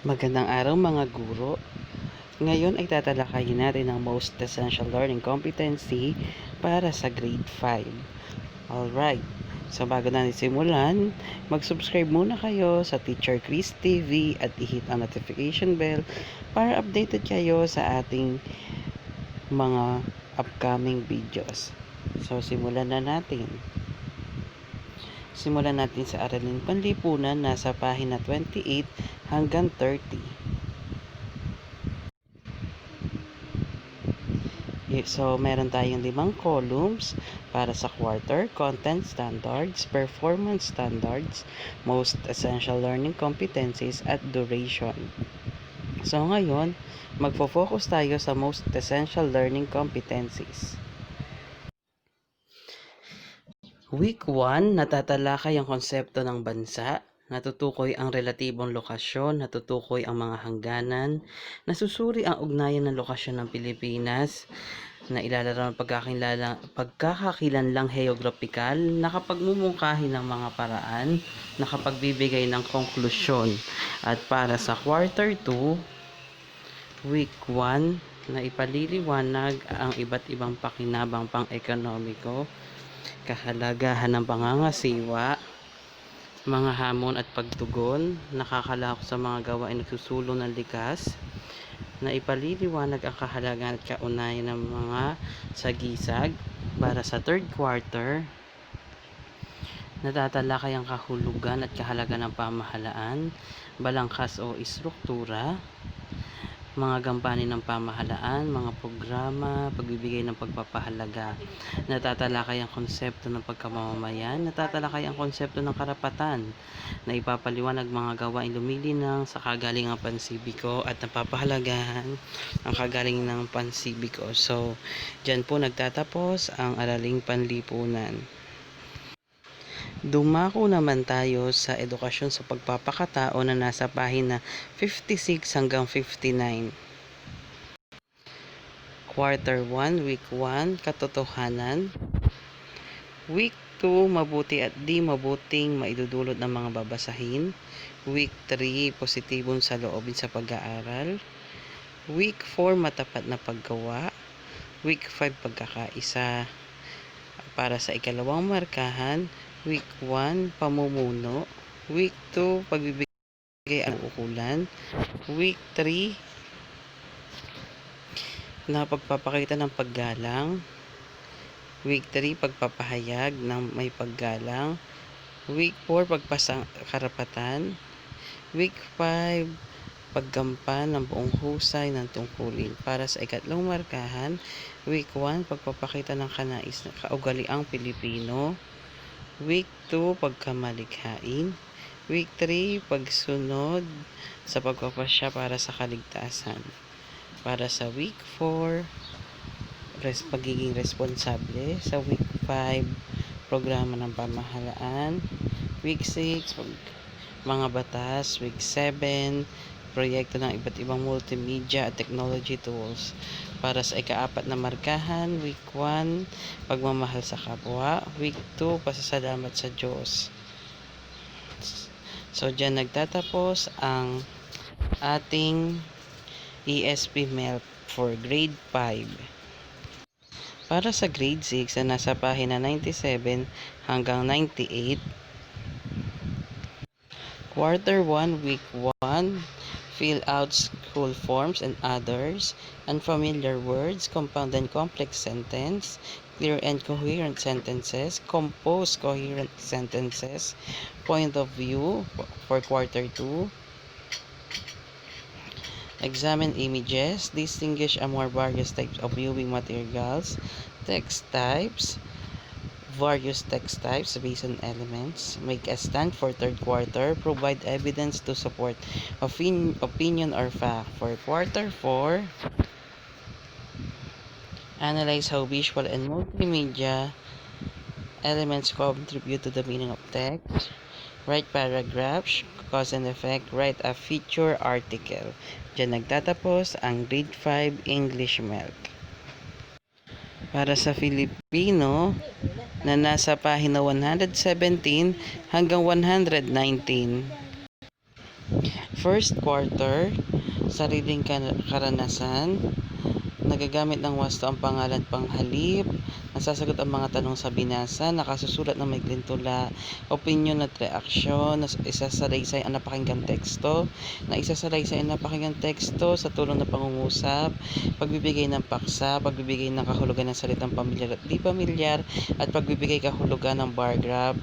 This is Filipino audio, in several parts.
Magandang araw mga guro. Ngayon ay tatalakayin natin ang most essential learning competency para sa grade 5. Alright, so bago natin simulan, mag-subscribe muna kayo sa Teacher Chris TV at i-hit ang notification bell para updated kayo sa ating mga upcoming videos. So simulan na natin. Simulan natin sa Aralin Panlipunan, nasa pahina 28 hanggang 30. So, meron tayong 5 columns para sa quarter, content standards, performance standards, most essential learning competencies, at duration. So, ngayon, magfo-focus tayo sa most essential learning competencies. Week 1, natatalakay ang konsepto ng bansa, natutukoy ang relatibong lokasyon, natutukoy ang mga hangganan, nasusuri ang ugnayan ng lokasyon ng Pilipinas, na ilalarawan pagkakakilanlang heograpikal, nakapagmumungkahi ng mga paraan, nakapagbibigay ng konklusyon. At para sa quarter 2, week 1, na ipaliliwanag ang iba't ibang pakinabang pang-ekonomiko, kahalagahan ng pangangasiwa, mga hamon at pagtugon, nakakalahok sa mga gawain nagsusulong ng likas, na ipaliliwanag ang kahalagahan at kaunayan ng mga sagisag. Para sa third quarter, natatalakay ang kahulugan at kahalagahan ng pamahalaan, balangkas o istruktura, mga gampanin ng pamahalaan, mga programa, pagbibigay ng pagpapahalaga. Natatalakay ang konsepto ng pagkamamamayan, natatalakay ang konsepto ng karapatan, na ipapaliwanag mga gawain lumilinang sa kagalingang pansibiko at napapahalagahan ang kagalingang pansibiko. So, dyan po nagtatapos ang Araling Panlipunan. Dumako naman tayo sa edukasyon sa pagpapakatao na nasa pahina 56 hanggang 59. Quarter 1, Week 1, Katotohanan. Week 2, Mabuti at di mabuting maidudulot ng mga babasahin. Week 3, Positibong saloobin sa pag-aaral. Week 4, Matapat na paggawa. Week 5, Pagkakaisa. Para sa ikalawang markahan, Week 1, Pamumuno. Week 2, Pagbibigay ang ukulan. Week 3, na pagpapakita ng paggalang. Week 3, pagpapahayag ng may paggalang. Week 4, pagpasang karapatan. Week 5, paggampan ng buong husay ng tungkulin. Para sa ikatlong markahan, Week 1, pagpapakita ng kanais na kaugaliang Pilipino. Week 2, pagkamalikhain. Week 3, pagsunod sa pagpapasya para sa kaligtasan. Para sa Week 4, pagiging responsable. Sa Week 5, programa ng pamahalaan. Week 6, mga batas. Week 7, proyekto ng iba't ibang multimedia at technology tools. Para sa ika-4 na markahan, Week 1, pagmamahal sa kapwa. Week 2, pasasalamat sa Diyos. So, dyan nagtatapos ang ating ESP MELC for grade 5. Para sa grade 6 na nasa pahina 97 hanggang 98, Quarter 1, Week 1, fill out school forms and others, unfamiliar words, compound and complex sentence, clear and coherent sentences, compose coherent sentences, point of view for quarter 2, examine images, distinguish among various types of viewing materials, text types, various text types based on elements, make a stand for third quarter, provide evidence to support opinion or fact. For quarter 4, analyze how visual and multimedia elements contribute to the meaning of text, write paragraphs, cause and effect, write a feature article. Diyan nagtatapos ang grade 5 English MELC. Para sa Filipino, na nasa pahina 117 hanggang 119. First quarter, sariling karanasan, nagagamit ng wasto ang pangalan panghalip, nasasagot ang mga tanong sa binasa, nakasusulat ng maikling tula, opinion at reaksyon, isasalaysay ang napakinggang teksto, na isasalaysay ang napakinggang teksto sa tulong ng pangungusap, pagbibigay ng paksa, pagbibigay ng kahulugan ng salitang pamilyar at di pamilyar, at pagbibigay kahulugan ng bar graph,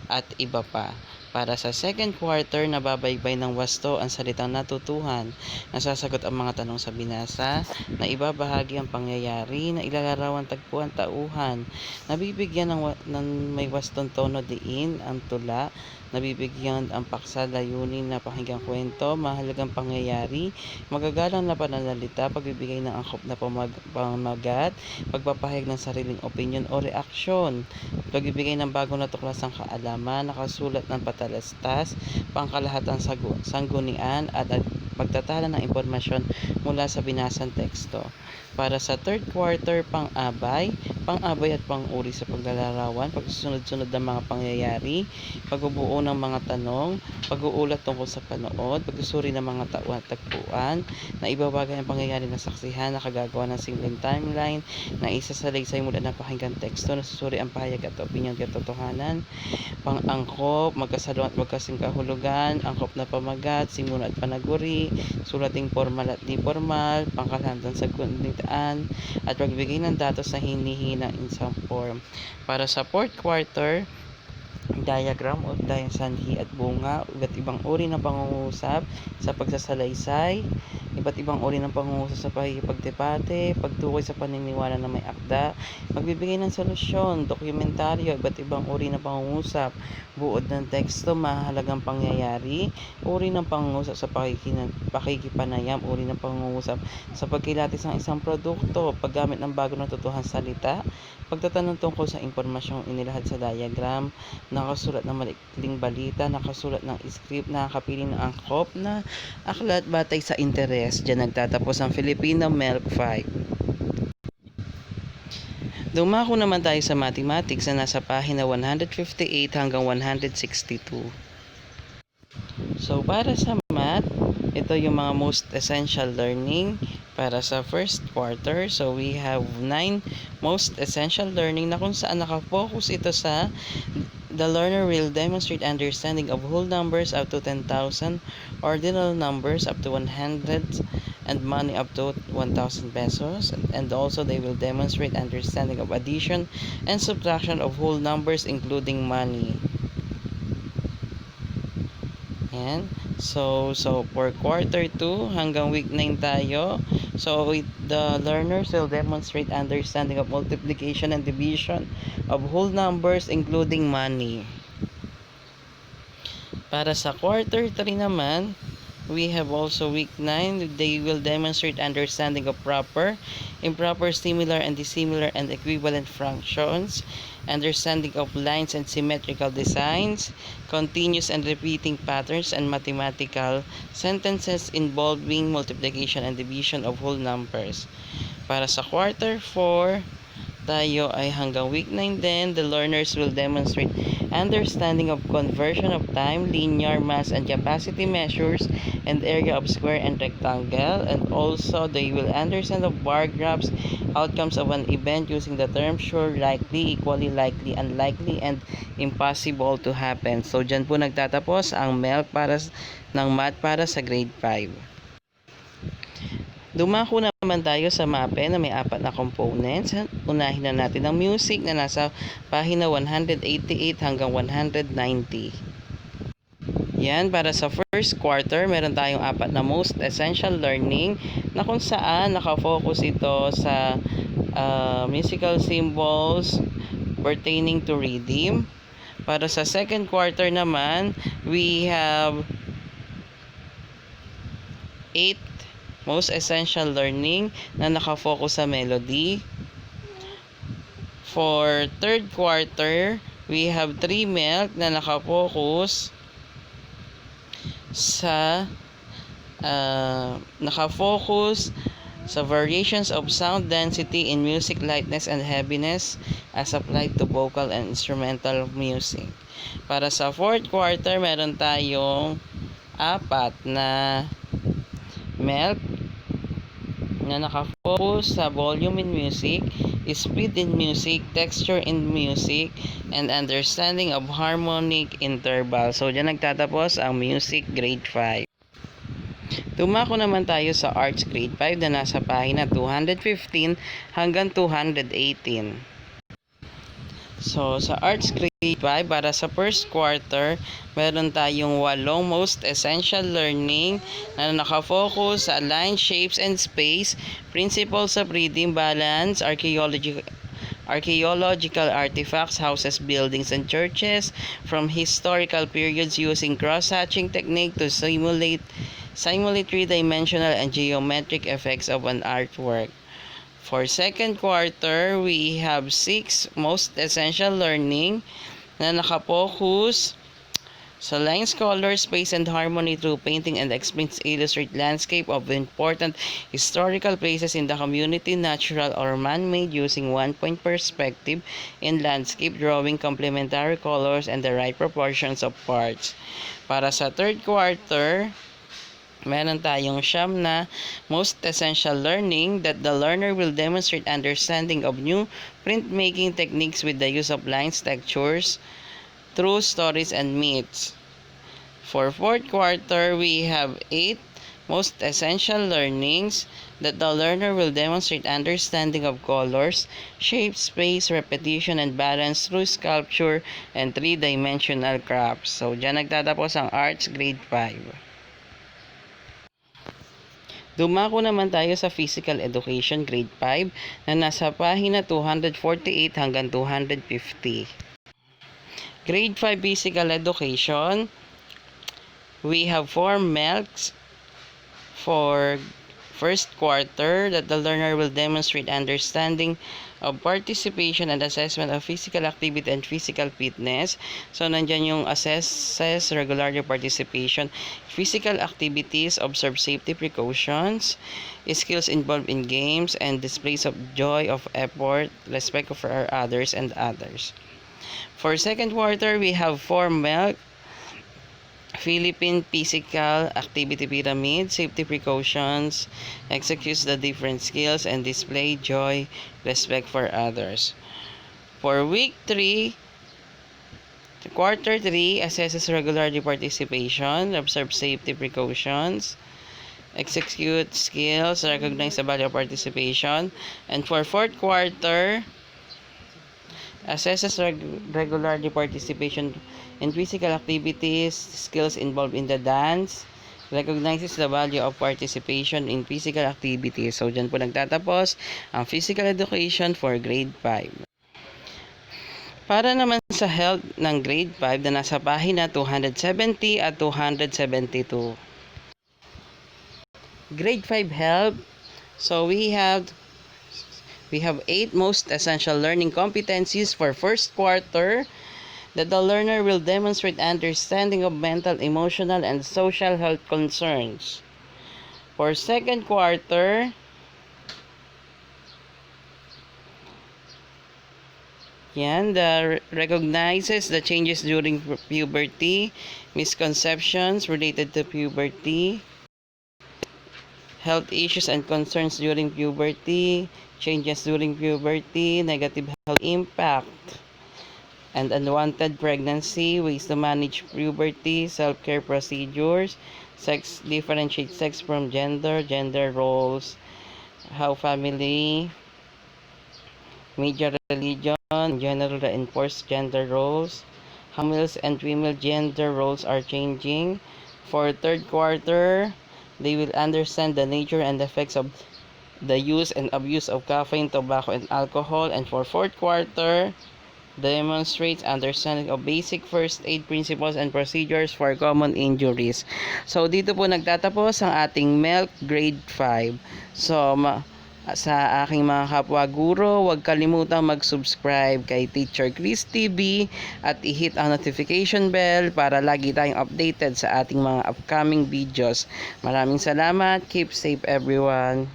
at iba pa. Para sa second quarter, nababaybay ng wasto ang salitang natutuhan, nasasagot ang mga tanong sa binasa, na ibabahagi ang pangyayari, na ilalarawan tagpuan tauhan, nabibigyan ng may wastong tono diin ang tula, nabibigyan ang paksa layunin na pakinggang kwento, mahalagang pangyayari, magagalang na pananalita, pagbibigay ng angkop na pamagat, pagpapahayag ng sariling opinion o reaksyon, pagbibigay ng bagong natuklasang kaalaman, nakasulat ng patalastas, pangkalahatang sanggunian at pagtatala ng impormasyon mula sa binasang teksto. Para sa third quarter, pang-abay at pang-uri sa paglalarawan, pagsusunod-sunod ng mga pangyayari, pagbubuo ng mga tanong, pag-uulat tungkol sa panood, pagsusuri ng mga tagpuan, na ibabagay ang pangyayari na saksihan, nakagagawa ng simpleng timeline, na isasalaysay mula ng pakinggang teksto, nasusuri ang pahayag at opinyon katotohanan, pang-angkop, magkasalungat at magkasing kahulugan, angkop na pamagat, simula at panaguri, sulating formal at di formal, pangkalahatan sa gunditaan, at pagbigay ng datos na hinihinang in some form. Para sa fourth quarter, diagram o sanhi at bunga, iba't ibang uri ng pangungusap sa pagsasalaysay, iba't ibang uri ng pangungusap sa pakikipagdebate, pagtukoy sa paniniwala na may akda, magbibigay ng solusyon, dokumentaryo, iba't ibang uri ng pangungusap, buod ng teksto, mahalagang pangyayari, uri ng pangungusap sa pakikipanayam, uri ng pangungusap sa pagkilatis ng isang produkto, paggamit ng bagong natutuhan salita, pagtatanong tungkol sa impormasyong inilahad sa diagram, nakasulat ng malikling balita, nakasulat ng script, nakakapili ng angkop na aklat batay sa interes. Diyan nagtatapos ang Filipino MELC 5. Dumako naman tayo sa mathematics na nasa pahina 158 hanggang 162. So, para sa math, ito yung mga most essential learning para sa first quarter. So, we have 9 most essential learning na kung saan nakafocus ito sa the learner will demonstrate understanding of whole numbers up to 10,000, ordinal numbers up to 100, and money up to 1,000 pesos. And also, they will demonstrate understanding of addition and subtraction of whole numbers including money. Yan. So for quarter 2 hanggang week 9 tayo. So the learners will demonstrate understanding of multiplication and division of whole numbers including money. Para sa quarter 3 naman, we have also week 9. They will demonstrate understanding of proper, improper, similar, and dissimilar and equivalent fractions, understanding of lines and symmetrical designs, continuous and repeating patterns, and mathematical sentences involving multiplication and division of whole numbers. Para sa quarter 4, tayo ay hanggang week 9 din. The learners will demonstrate understanding of conversion of time, linear, mass, and capacity measures, and area of square and rectangle. And also, they will understand of bar graphs, outcomes of an event using the term sure, likely, equally likely, unlikely, and impossible to happen. So, dyan po nagtatapos ang MELC ng math para sa grade 5. Dumako naman tayo sa MAPE na may 4 na components. Unahin na natin ang music na nasa pahina 188 hanggang 190. Yan, para sa first quarter, meron tayong 4 na most essential learning na kung saan nakafocus ito sa musical symbols pertaining to rhythm. Para sa second quarter naman, we have 8 most essential learning na nakafocus sa melody. For third quarter, we have 3 MELC na nakafocus sa variations of sound density in music, lightness and heaviness as applied to vocal and instrumental music. Para sa fourth quarter, meron tayong Apat na MELC na nakafocus sa volume in music, speed in music, texture in music, and understanding of harmonic interval. So, dyan nagtatapos ang music grade 5. Dumako naman tayo sa arts grade 5 na nasa pahina 215 hanggang 218. So, sa arts grade 5, para sa first quarter, meron tayong 8 most essential learning na nakafocus sa line, shapes, and space, principles of reading, balance, archaeological artifacts, houses, buildings, and churches from historical periods using cross-hatching technique to simulate three-dimensional and geometric effects of an artwork. For second quarter, we have 6 most essential learning na nakapokus sa lines, color, space, and harmony through painting and explains illustrate landscape of important historical places in the community, natural or man-made, using one-point perspective in landscape drawing, complementary colors, and the right proportions of parts. Para sa third quarter, meron tayong siyam na most essential learning that the learner will demonstrate understanding of new printmaking techniques with the use of lines, textures, true stories, and myths. For fourth quarter, we have 8 most essential learnings that the learner will demonstrate understanding of colors, shape, space, repetition, and balance through sculpture and three-dimensional crafts. So, dyan nagtatapos ang arts grade 5. Dumako naman tayo sa Physical Education Grade 5 na nasa pahina 248 hanggang 250. Grade 5 Physical Education, we have 4 MELCs for first quarter that the learner will demonstrate understanding of participation and assessment of physical activity and physical fitness. So, nandyan yung assess regularly participation, physical activities, observe safety precautions, skills involved in games, and displays of joy, of effort, respect for our others and others. For second quarter, we have 4 MELC Philippine Physical Activity Pyramid, safety precautions, executes the different skills, and display joy, respect for others. For week 3, quarter 3, assesses regularly participation, observe safety precautions, execute skills, recognize the value of participation. And for fourth quarter, assesses regularly participation in physical activities, skills involved in the dance, recognizes the value of participation in physical activities. So, dyan po nagtatapos ang physical education for grade 5. Para naman sa health ng grade 5 na nasa pahina 270 at 272. Grade 5 health, so we have 8 most essential learning competencies for first quarter that the learner will demonstrate understanding of mental, emotional, and social health concerns. For second quarter, recognizes the changes during puberty, misconceptions related to puberty, health issues and concerns during puberty, changes during puberty, negative health impact, and unwanted pregnancy, ways to manage puberty, self-care procedures, differentiate sex from gender roles, how family, media, religion, and general reinforce gender roles, how males and female gender roles are changing. For third quarter, they will understand the nature and effects of the use and abuse of caffeine, tobacco, and alcohol. And for fourth quarter, demonstrates understanding of basic first aid principles and procedures for common injuries. So, dito po nagtatapos ang ating MELC grade 5. So, sa aking mga kapwa guro, huwag kalimutang mag-subscribe kay Teacher Chris TV at i-hit ang notification bell para lagi tayong updated sa ating mga upcoming videos. Maraming salamat. Keep safe everyone.